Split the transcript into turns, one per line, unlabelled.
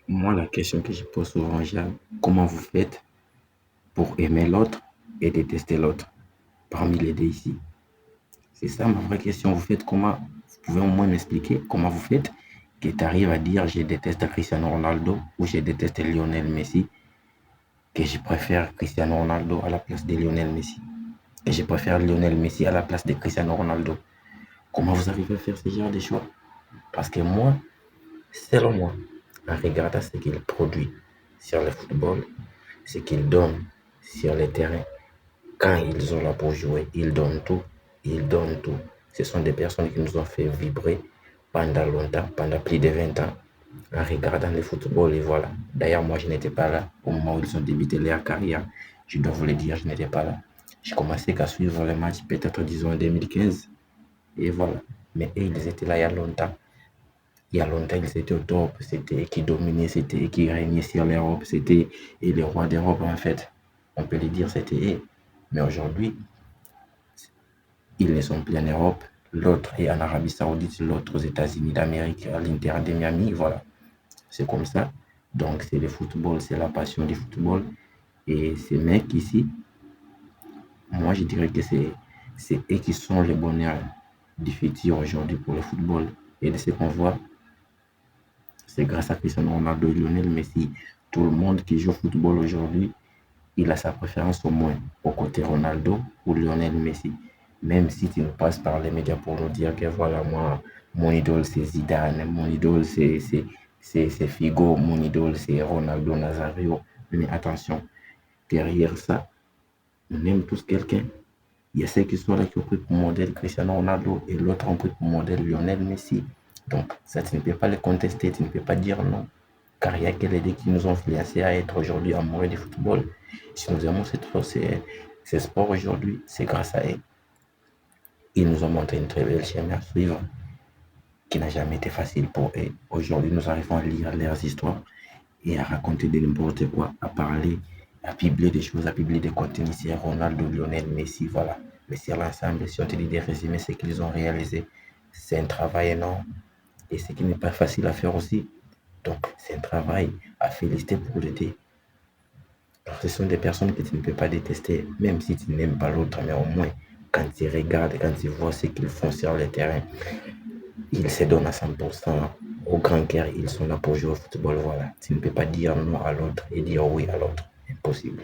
Moi, la question que je pose souvent, Jeanne, comment vous faites pour aimer l'autre et détester l'autre parmi les deux ici? C'est ça ma vraie question. Vous faites comment? Vous pouvez au moins m'expliquer comment vous faites que tu arrives à dire je déteste Cristiano Ronaldo ou je déteste Lionel Messi, que je préfère Cristiano Ronaldo à la place de Lionel Messi, et je préfère Lionel Messi à la place de Cristiano Ronaldo. Comment vous arrivez à faire ce genre de choix? Parce que moi, selon moi, en regardant ce qu'il produit sur le football, ce qu'il donne sur le terrain, quand ils ont là pour jouer, ils donnent tout. Ils donnent tout. Ce sont des personnes qui nous ont fait vibrer pendant longtemps, pendant plus de 20 ans, en regardant le football. Et voilà. D'ailleurs, moi, je n'étais pas là au moment où ils ont débuté leur carrière. Je dois vous le dire, je n'étais pas là. J'ai commencé qu'à suivre les matchs, peut-être disons en 2015. Et voilà. Mais eux, ils étaient là il y a longtemps. Il y a longtemps, ils étaient au top. C'était eux qui dominaient, c'était eux qui régnaient sur l'Europe. C'était les rois d'Europe, en fait. On peut le dire, c'était eux. Mais aujourd'hui, ils ne sont plus en Europe. L'autre est en Arabie Saoudite, l'autre aux États-Unis d'Amérique, à l'Inter de Miami. Voilà, c'est comme ça. Donc, c'est le football, c'est la passion du football. Et ces mecs ici, moi, je dirais que c'est eux qui sont le bonheur du futur aujourd'hui pour le football. Et de ce qu'on voit, c'est grâce à Cristiano Ronaldo et Lionel Messi. Tout le monde qui joue au football aujourd'hui, il a sa préférence au moins au côté Ronaldo ou Lionel Messi. Même si tu nous passes par les médias pour nous dire que voilà, moi, mon idole c'est Zidane, mon idole c'est Figo, mon idole c'est Ronaldo Nazario. Mais attention, derrière ça, on aime tous quelqu'un. Il y a ceux qui sont là qui ont pris pour modèle Cristiano Ronaldo et l'autre ont pris pour modèle Lionel Messi. Donc, ça, tu ne peux pas le contester, tu ne peux pas dire non. Car il y a que les deux qui nous ont influencés à être aujourd'hui amoureux du football. Si nous aimons ce sport aujourd'hui, c'est grâce à eux. Ils nous ont montré une très belle chemin à suivre qui n'a jamais été facile pour eux. Aujourd'hui, nous arrivons à lire leurs histoires et à raconter de n'importe quoi, à parler, à publier des choses, à publier des contenus sur Ronaldo, Lionel, Messi, voilà. Mais sur l'ensemble, si on te dit de résumer ce qu'ils ont réalisé, c'est un travail énorme et ce qui n'est pas facile à faire aussi. Donc, c'est un travail à féliciter pour l'aider. Alors, ce sont des personnes que tu ne peux pas détester, même si tu n'aimes pas l'autre, mais au moins, quand tu regardes, quand tu vois ce qu'ils font sur le terrain, ils se donnent à 100%. Au grand cœur, ils sont là pour jouer au football. Voilà. Tu ne peux pas dire non à l'autre et dire oui à l'autre. Impossible.